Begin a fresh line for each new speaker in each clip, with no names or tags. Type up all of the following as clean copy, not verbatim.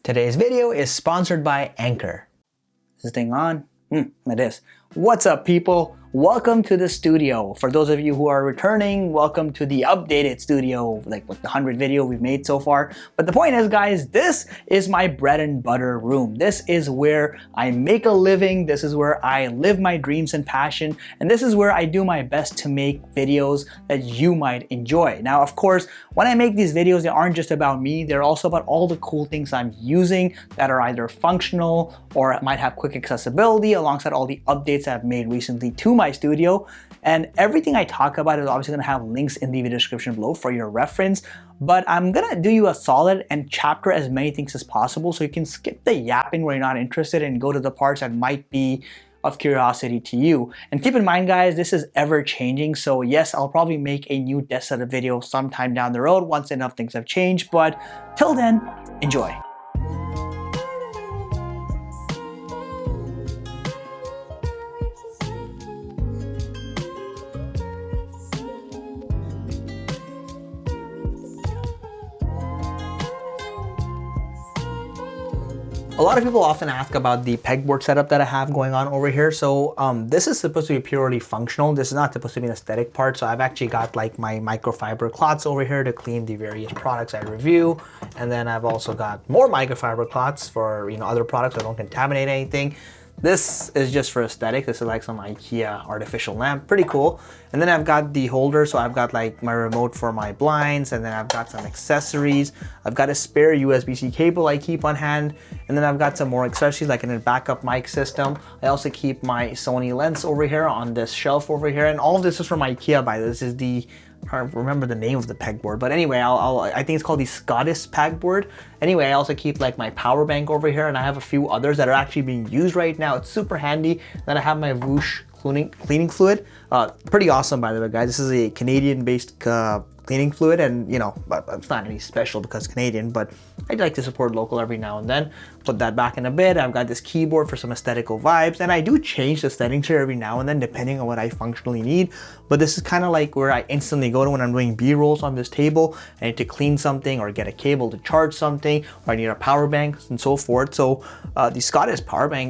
Today's video is sponsored by Anker. Is this thing on? It is. What's up, people? Welcome to the studio. For those of you who are returning, welcome to the updated studio, like with the 100 video we've made so far. But the point is, guys, this is my bread and butter room. This is where I make a living. This is where I live my dreams and passion. And this is where I do my best to make videos that you might enjoy. Now, of course, when I make these videos, they aren't just about me. They're also about all the cool things I'm using that are either functional or might have quick accessibility, alongside all the updates I've made recently to my studio. And everything I talk about is obviously gonna have links in the video description below for your reference, but I'm gonna do you a solid and chapter as many things as possible so you can skip the yapping where you're not interested and go to the parts that might be of curiosity to you. And keep in mind, guys, this is ever changing. So yes, I'll probably make a new desk setup video sometime down the road once enough things have changed, but till then, enjoy. A lot of people often ask about the pegboard setup that I have going on over here. So this is supposed to be purely functional. This is not supposed to be an aesthetic part. So I've actually got like my microfiber cloths over here to clean the various products I review. And then I've also got more microfiber cloths for other products that don't contaminate anything. This is just for aesthetic. This is like some IKEA artificial lamp, pretty cool. And then I've got the holder, so I've got like my remote for my blinds, and then I've got some accessories. I've got a spare USB-C cable I keep on hand, and then I've got some more accessories like a backup mic system. I also keep my Sony lens over here on this shelf over here, and all of this is from IKEA, by this is the, I can't remember the name of the pegboard, but anyway, I think it's called the Scottish pegboard. Anyway, I also keep like my power bank over here, and I have a few others that are actually being used right now. It's super handy. Then I have my Whoosh cleaning fluid. Pretty awesome, by the way, guys. This is a Canadian-based cleaning fluid, and it's not any special because it's Canadian, but I'd like to support local every now and then. Put that back in a bit. I've got this keyboard for some aesthetical vibes, and I do change the settings here every now and then depending on what I functionally need. But this is kind of like where I instantly go to when I'm doing B-rolls on this table. I need to clean something or get a cable to charge something, or I need a power bank and so forth. So the Scottish Scottish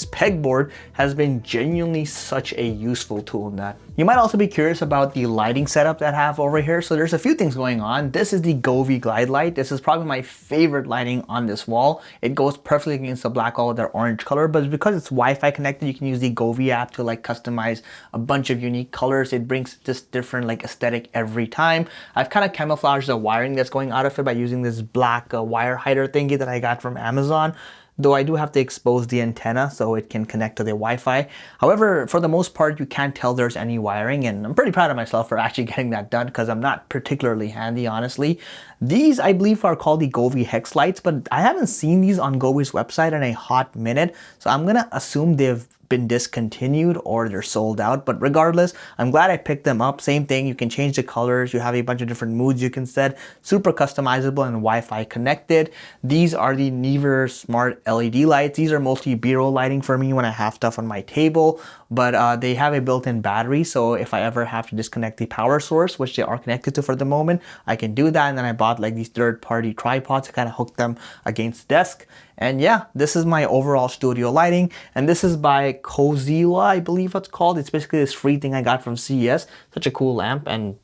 pegboard has been genuinely such a useful tool in that. You might also be curious about the lighting setup that I have over here. So there's a few things going on. This is the Govee Glide Light. This is probably my favorite lighting on this wall. It goes perfectly against the black wall with their orange color, but because it's Wi-Fi connected, you can use the Govee app to like customize a bunch of unique colors. It brings this different like aesthetic every time. I've kind of camouflaged the wiring that's going out of it by using this black wire hider thingy that I got from Amazon. Though I do have to expose the antenna so it can connect to the Wi-Fi. However, for the most part, you can't tell there's any wiring, and I'm pretty proud of myself for actually getting that done because I'm not particularly handy, honestly. These, I believe, are called the Govee Hex lights, but I haven't seen these on Govee's website in a hot minute, so I'm gonna assume they've been discontinued or they're sold out. But regardless, I'm glad I picked them up. Same thing, you can change the colors, you have a bunch of different moods you can set, super customizable and Wi-Fi connected. These are the Neever Smart LED lights. These are mostly B-roll lighting for me when I have stuff on my table, but they have a built-in battery, so if I ever have to disconnect the power source, which they are connected to for the moment, I can do that. And then I bought like these third-party tripods to kind of hook them against the desk. And yeah, this is my overall studio lighting, and this is by Cozilla, I believe it's called. It's basically this free thing I got from CES. Such a cool lamp, and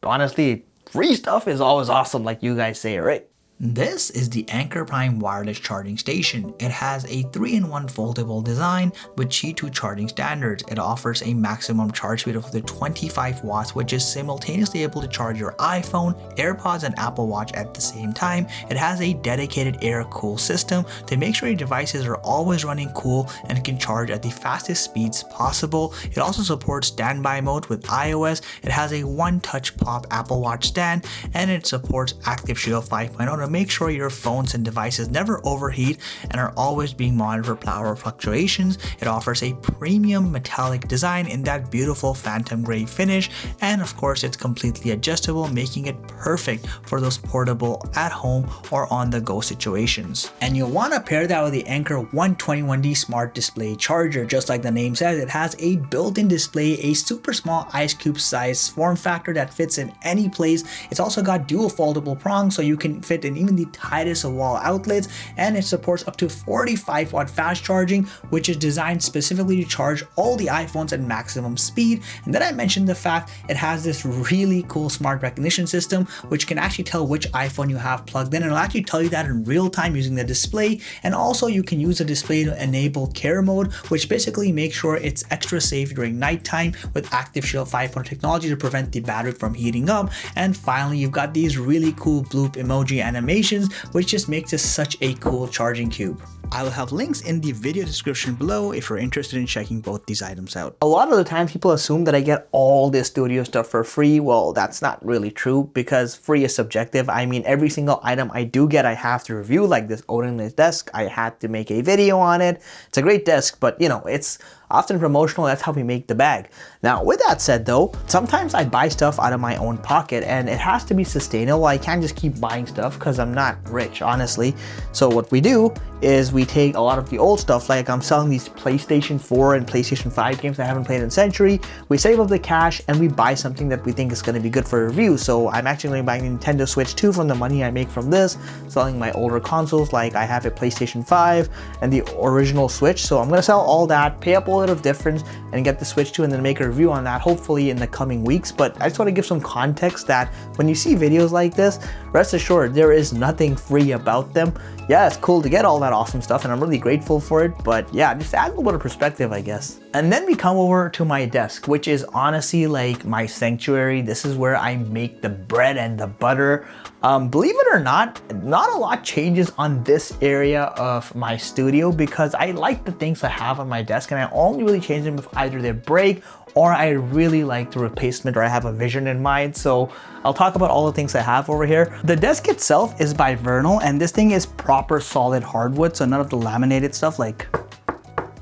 honestly, free stuff is always awesome, like you guys say, right? This is the Anker Prime wireless charging station. It has a 3-in-1 foldable design with Qi2 charging standards. It offers a maximum charge speed of up to 25 watts, which is simultaneously able to charge your iPhone, AirPods, and Apple Watch at the same time. It has a dedicated air-cool system to make sure your devices are always running cool and can charge at the fastest speeds possible. It also supports standby mode with iOS. It has a one-touch pop Apple Watch stand, and it supports Active Shield 5.0 to make sure your phones and devices never overheat and are always being monitored for power fluctuations. It offers a premium metallic design in that beautiful phantom gray finish, and of course it's completely adjustable, making it perfect for those portable at home or on the go situations. And you'll want to pair that with the Anker 121D smart display charger. Just like the name says, it has a built-in display, a super small ice cube size form factor that fits in any place. It's also got dual foldable prongs, so you can fit in and even the tightest of wall outlets, and it supports up to 45 watt fast charging, which is designed specifically to charge all the iPhones at maximum speed. And then I mentioned the fact it has this really cool smart recognition system, which can actually tell which iPhone you have plugged in, and it'll actually tell you that in real time using the display. And also you can use the display to enable care mode, which basically makes sure it's extra safe during nighttime with active shield 5.0 technology to prevent the battery from heating up. And finally, you've got these really cool bloop emoji animations, which just makes this such a cool charging cube. I will have links in the video description below if you're interested in checking both these items out. A lot of the time people assume that I get all this studio stuff for free. Well, that's not really true because free is subjective. I mean, every single item I do get, I have to review, like this Odinless desk. I had to make a video on it. It's a great desk, but you know, it's often promotional. That's how we make the bag. Now, with that said though, sometimes I buy stuff out of my own pocket and it has to be sustainable. I can't just keep buying stuff because I'm not rich, honestly. So what we do is we take a lot of the old stuff, like I'm selling these PlayStation 4 and PlayStation 5 games I haven't played in a century. We save up the cash and we buy something that we think is going to be good for review. So I'm actually going to buy a Nintendo Switch 2 from the money I make from this, selling my older consoles, like I have a PlayStation 5 and the original Switch. So I'm going to sell all that, pay up a little difference and get the Switch 2 and then make a review on that hopefully in the coming weeks. But I just want to give some context that when you see videos like this, rest assured there is nothing free about them. Yeah, it's cool to get all that awesome stuff and I'm really grateful for it, but yeah, just add a little bit of perspective, I guess. And then we come over to my desk, which is honestly like my sanctuary. This is where I make the bread and the butter. Believe it or not a lot changes on this area of my studio because I like the things I have on my desk and I only really change them if either they break or I really like the replacement or I have a vision in mind. So I'll talk about all the things I have over here. The desk itself is by Vernal and this thing is proper solid hardwood, so none of the laminated stuff, like,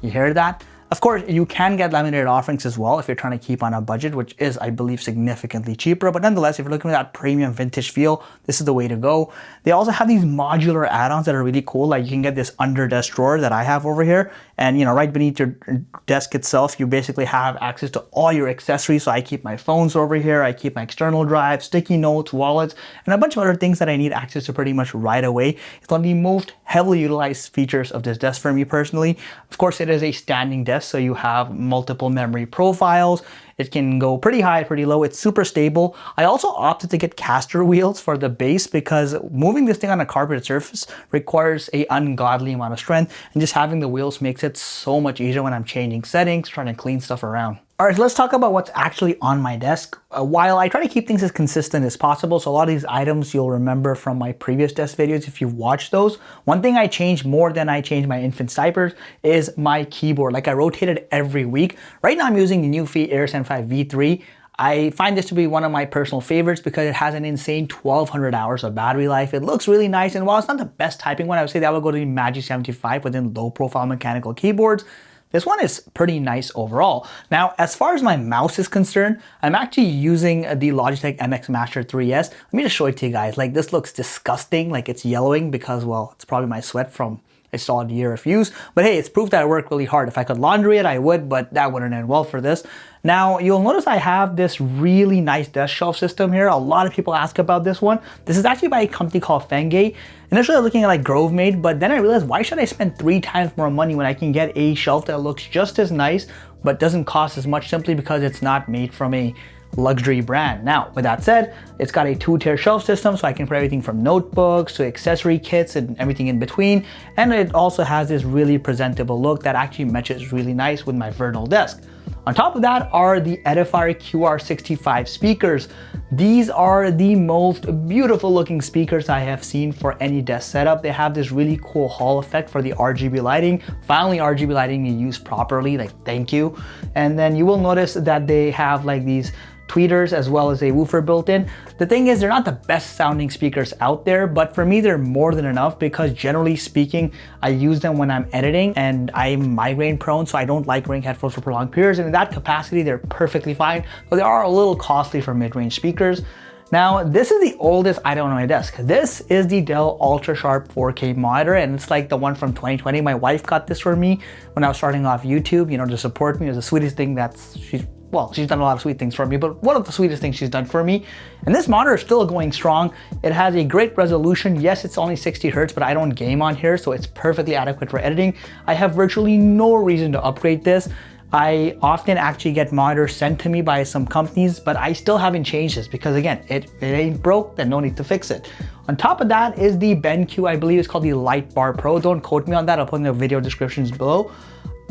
you hear that? Of course, you can get laminated offerings as well if you're trying to keep on a budget, which is, I believe, significantly cheaper. But nonetheless, if you're looking for that premium vintage feel, this is the way to go. They also have these modular add-ons that are really cool. Like you can get this under desk drawer that I have over here. And you know, right beneath your desk itself, you basically have access to all your accessories. So I keep my phones over here. I keep my external drive, sticky notes, wallets, and a bunch of other things that I need access to pretty much right away. It's one of the most heavily utilized features of this desk for me personally. Of course, it is a standing desk, so you have multiple memory profiles. It can go pretty high, pretty low. It's super stable. I also opted to get caster wheels for the base because moving this thing on a carpeted surface requires an ungodly amount of strength, and just having the wheels makes it so much easier when I'm changing settings, trying to clean stuff around. All right, so let's talk about what's actually on my desk. While I try to keep things as consistent as possible, so a lot of these items you'll remember from my previous desk videos if you've watched those. One thing I changed more than I changed my infant's diapers is my keyboard. Like I rotate it every week. Right now I'm using the Newfie AirSense 5 V3. I find this to be one of my personal favorites because it has an insane 1200 hours of battery life. It looks really nice, and while it's not the best typing one, I would say that would go to the Magic 75 within low profile mechanical keyboards. This one is pretty nice overall. Now, as far as my mouse is concerned, I'm actually using the Logitech MX Master 3S. Let me just show it to you guys. Like this looks disgusting, like it's yellowing because, well, it's probably my sweat from a solid year of use. But hey, it's proof that I work really hard. If I could laundry it, I would, but that wouldn't end well for this. Now, you'll notice I have this really nice desk shelf system here. A lot of people ask about this one. This is actually by a company called Fenge. Initially, I was looking at like Grove Made, but then I realized, why should I spend 3 times more money when I can get a shelf that looks just as nice, but doesn't cost as much simply because it's not made from a luxury brand. Now, with that said, it's got a 2-tier shelf system, so I can put everything from notebooks to accessory kits and everything in between. And it also has this really presentable look that actually matches really nice with my Vernal desk. On top of that are the Edifier QR65 speakers. These are the most beautiful looking speakers I have seen for any desk setup. They have this really cool hall effect for the RGB lighting. Finally, RGB lighting is used properly, like thank you. And then you will notice that they have like these tweeters as well as a woofer built in. The thing is, they're not the best sounding speakers out there, but for me they're more than enough because generally speaking, I use them when I'm editing and I'm migraine prone, so I don't like wearing headphones for prolonged periods, and in that capacity they're perfectly fine, but they are a little costly for mid-range speakers. Now, this is the oldest item on my desk. This is the Dell Ultra Sharp 4K monitor, and it's like the one from 2020. My wife got this for me when I was starting off YouTube, you know, to support me. It was the sweetest thing well, she's done a lot of sweet things for me, but one of the sweetest things she's done for me. And this monitor is still going strong. It has a great resolution. Yes, it's only 60 Hertz, but I don't game on here, so it's perfectly adequate for editing. I have virtually no reason to upgrade this. I often actually get monitors sent to me by some companies, but I still haven't changed this because again, it ain't broke, then no need to fix it. On top of that is the BenQ, I believe it's called the Light Bar Pro. Don't quote me on that, I'll put in the video descriptions below.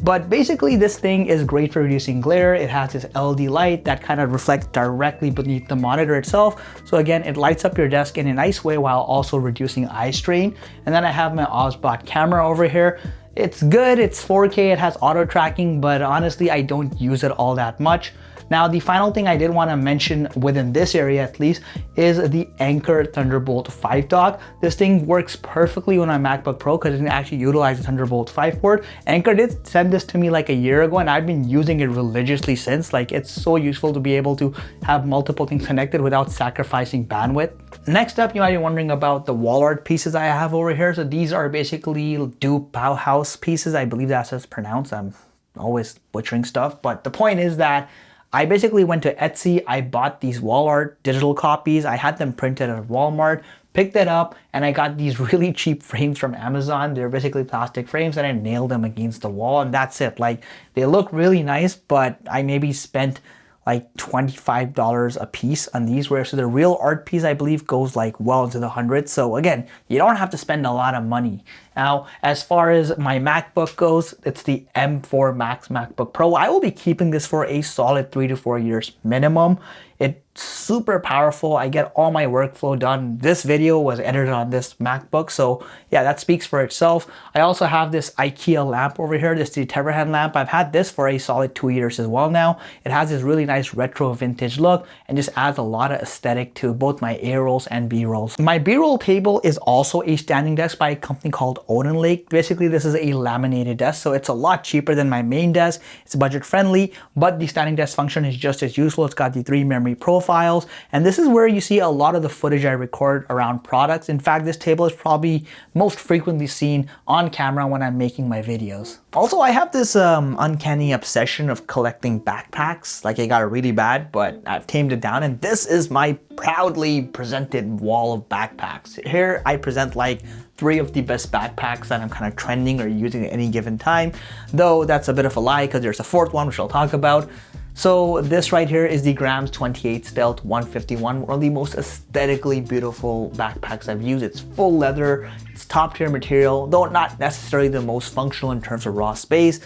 But basically this thing is great for reducing glare. It has this LED light that kind of reflects directly beneath the monitor itself. So again, it lights up your desk in a nice way while also reducing eye strain. And then I have my Osbot camera over here. It's good, it's 4K, it has auto tracking, but honestly, I don't use it all that much. Now, the final thing I did want to mention within this area at least is the Anker Thunderbolt 5 dock. This thing works perfectly on my MacBook Pro because it can actually utilize the Thunderbolt 5 port. Anker did send this to me like a year ago and I've been using it religiously since. Like, it's so useful to be able to have multiple things connected without sacrificing bandwidth. Next up, you might be wondering about the wall art pieces I have over here. So these are basically dupe Bauhaus pieces. I believe that's how it's pronounced. I'm always butchering stuff, but the point is that I basically went to Etsy, I bought these wall art digital copies, I had them printed at Walmart, picked it up, and I got these really cheap frames from Amazon. They're basically plastic frames and I nailed them against the wall and that's it. Like, they look really nice, but I maybe spent like $25 a piece on these, whereas the real art piece I believe goes like well into the hundreds. So again, you don't have to spend a lot of money. Now, as far as my MacBook goes, it's the M4 Max MacBook Pro. I will be keeping this for a solid 3 to 4 years minimum. It's super powerful. I get all my workflow done. This video was edited on this MacBook, so yeah, that speaks for itself. I also have this IKEA lamp over here, this the Teverhan lamp. I've had this for a solid 2 years as well now. It has this really nice retro vintage look and just adds a lot of aesthetic to both my A rolls and B rolls. My B roll table is also a standing desk by a company called Odin Lake. Basically, this is a laminated desk, so it's a lot cheaper than my main desk. It's budget friendly, but the standing desk function is just as useful. It's got the 3 memory profiles, and this is where you see a lot of the footage I record around products. In fact, this table is probably most frequently seen on camera when I'm making my videos. Also, I have this uncanny obsession of collecting backpacks. Like, it got really bad, but I've tamed it down, and this is my proudly presented wall of backpacks. Here I present like 3 of the best backpacks that I'm kind of trending or using at any given time, though that's a bit of a lie because there's a 4th one which I'll talk about. So this right here is the Grams 28 Stealth 151, one of the most aesthetically beautiful backpacks I've used. It's full leather, it's top tier material, though not necessarily the most functional in terms of raw space.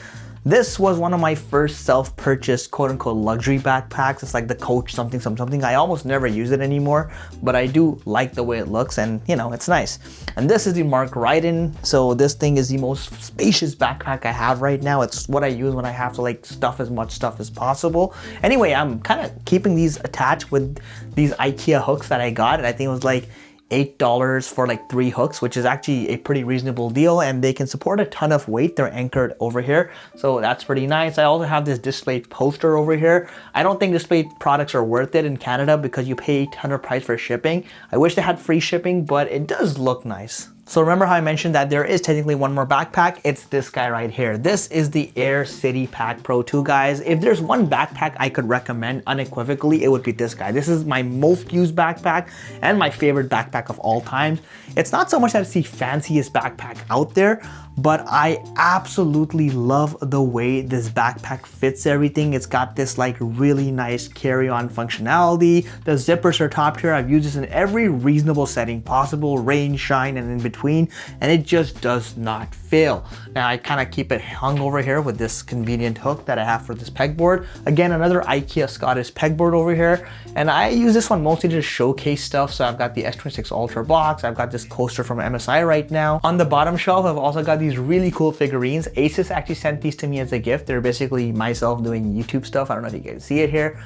This was one of my first self-purchased quote-unquote luxury backpacks. It's like the Coach something something. I almost never use it anymore, but I do like the way it looks and you know, it's nice. And this is the Mark Ryden. So this thing is the most spacious backpack I have right now. It's what I use when I have to like stuff as much stuff as possible. Anyway, I'm kind of keeping these attached with these IKEA hooks that I got, and I think it was like $8 for like 3 hooks, which is actually a pretty reasonable deal, and they can support a ton of weight. They're anchored over here, so that's pretty nice. I also have this display poster over here. I don't think display products are worth it in Canada because you pay a ton of price for shipping. I wish they had free shipping, but it does look nice. So remember how I mentioned that there is technically one more backpack? It's this guy right here. This is the Air City Pack Pro 2, guys. If there's one backpack I could recommend unequivocally, it would be this guy. This is my most used backpack and my favorite backpack of all time. It's not so much that it's the fanciest backpack out there, but I absolutely love the way this backpack fits everything. It's got this like really nice carry-on functionality. The zippers are top tier. I've used this in every reasonable setting possible, rain, shine, and in between, and it just does not fail. Now I kind of keep it hung over here with this convenient hook that I have for this pegboard. Again, another IKEA Scottish pegboard over here, and I use this one mostly to showcase stuff. So I've got the S26 Ultra box. I've got this coaster from MSI right now. On the bottom shelf, I've also got these really cool figurines. Asus actually sent these to me as a gift. They're basically myself doing YouTube stuff. I don't know if you guys see it here.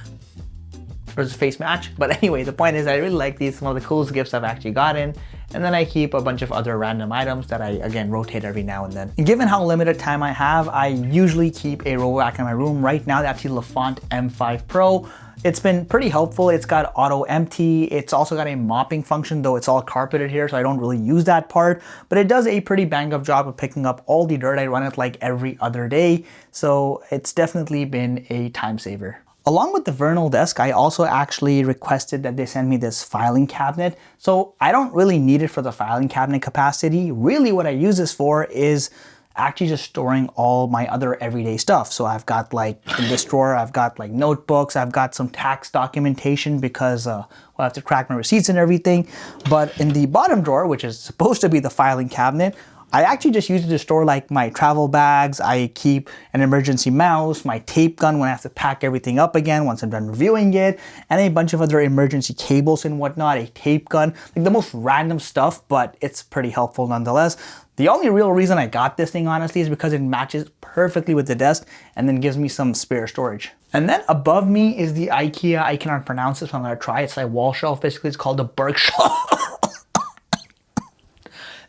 There's a face match, but anyway, the point is I really like these. One of the coolest gifts I've actually gotten. And then I keep a bunch of other random items that I, again, rotate every now and then. And given how limited time I have, I usually keep a roll rack in my room. Right now, that's the Lafont M5 Pro. It's been pretty helpful. It's got auto empty. It's also got a mopping function, though it's all carpeted here, so I don't really use that part. But it does a pretty bang up job of picking up all the dirt. I run it like every other day. So it's definitely been a time saver. Along with the Vernal desk, I also actually requested that they send me this filing cabinet. So I don't really need it for the filing cabinet capacity. Really what I use this for is actually just storing all my other everyday stuff. So I've got like in this drawer, I've got like notebooks, I've got some tax documentation because I have to track my receipts and everything. But in the bottom drawer, which is supposed to be the filing cabinet, I actually just use it to store like my travel bags. I keep an emergency mouse, my tape gun when I have to pack everything up again once I'm done reviewing it, and a bunch of other emergency cables and whatnot, a tape gun, like the most random stuff, but it's pretty helpful nonetheless. The only real reason I got this thing, honestly, is because it matches perfectly with the desk and then gives me some spare storage. And then above me is the IKEA, I cannot pronounce this, so I'm gonna try. It's like wall shelf, basically it's called the Berkshire.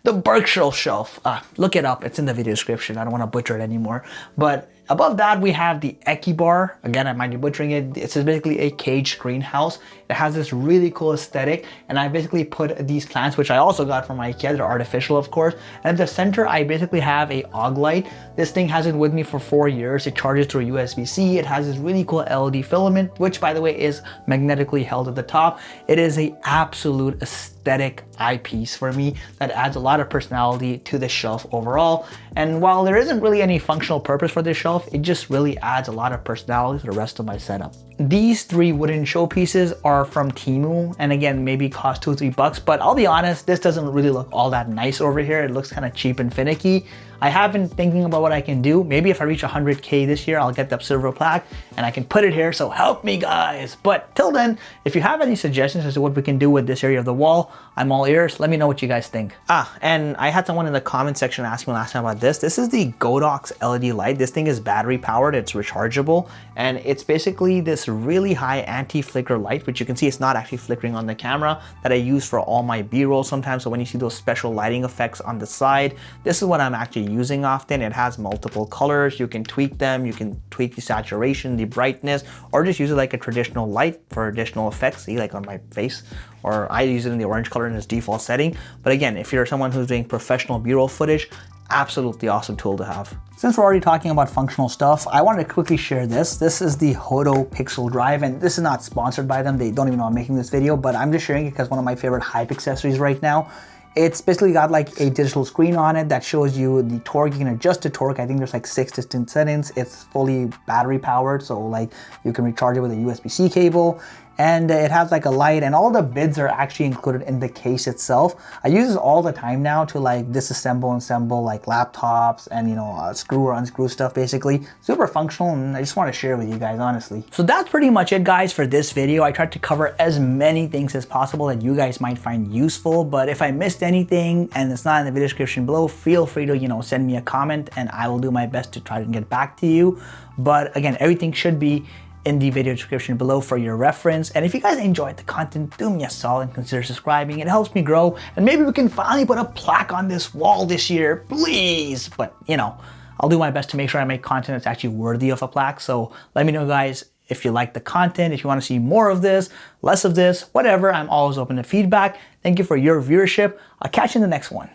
The Berkshire shelf. Look it up, it's in the video description. I don't wanna butcher it anymore. But above that, we have the Eki bar. Again, I might be butchering it. It's basically a caged greenhouse. It has this really cool aesthetic, and I basically put these plants, which I also got from IKEA, they're artificial of course. And at the center, I basically have a OG light. This thing has it with me for 4 years. It charges through a USB-C. It has this really cool LED filament, which by the way is magnetically held at the top. It is an absolute aesthetic eyepiece for me that adds a lot of personality to the shelf overall. And while there isn't really any functional purpose for this shelf, it just really adds a lot of personality to the rest of my setup. These 3 wooden showpieces are from Temu, and again, maybe cost $2 or $3, but I'll be honest, this doesn't really look all that nice over here. It looks kind of cheap and finicky. I have been thinking about what I can do. Maybe if I reach 100K this year, I'll get the silver plaque and I can put it here, so help me guys. But till then, if you have any suggestions as to what we can do with this area of the wall, I'm all ears. Let me know what you guys think. And I had someone in the comment section ask me last time about this. This is the Godox LED light. This thing is battery powered, it's rechargeable, and it's basically this really high anti-flicker light, which you can see it's not actually flickering on the camera, that I use for all my B-roll sometimes. So when you see those special lighting effects on the side, this is what I'm actually using often. It has multiple colors. You can tweak them. You can tweak the saturation, the brightness, or just use it like a traditional light for additional effects. See, like on my face, or I use it in the orange color in its default setting. But again, if you're someone who's doing professional B-roll footage, absolutely awesome tool to have. Since we're already talking about functional stuff, I wanted to quickly share this. This is the Hodo Pixel Drive, and this is not sponsored by them. They don't even know I'm making this video, but I'm just sharing it because one of my favorite hype accessories right now. It's basically got like a digital screen on it that shows you the torque. You can adjust the torque. I think there's like 6 distinct settings. It's fully battery powered, so like you can recharge it with a USB-C cable. And it has like a light, and all the bids are actually included in the case itself. I use this all the time now to like disassemble and assemble like laptops and, you know, screw or unscrew stuff basically. Super functional, and I just want to share with you guys, honestly. So that's pretty much it, guys, for this video. I tried to cover as many things as possible that you guys might find useful, but if I missed anything and it's not in the video description below, feel free to, you know, send me a comment and I will do my best to try to get back to you. But again, everything should be in the video description below for your reference. And if you guys enjoyed the content, do me a solid and consider subscribing. It helps me grow, and maybe we can finally put a plaque on this wall this year, please. But you know, I'll do my best to make sure I make content that's actually worthy of a plaque. So let me know, guys, if you like the content, if you want to see more of this, less of this, whatever. I'm always open to feedback. Thank you for your viewership. I'll catch you in the next one.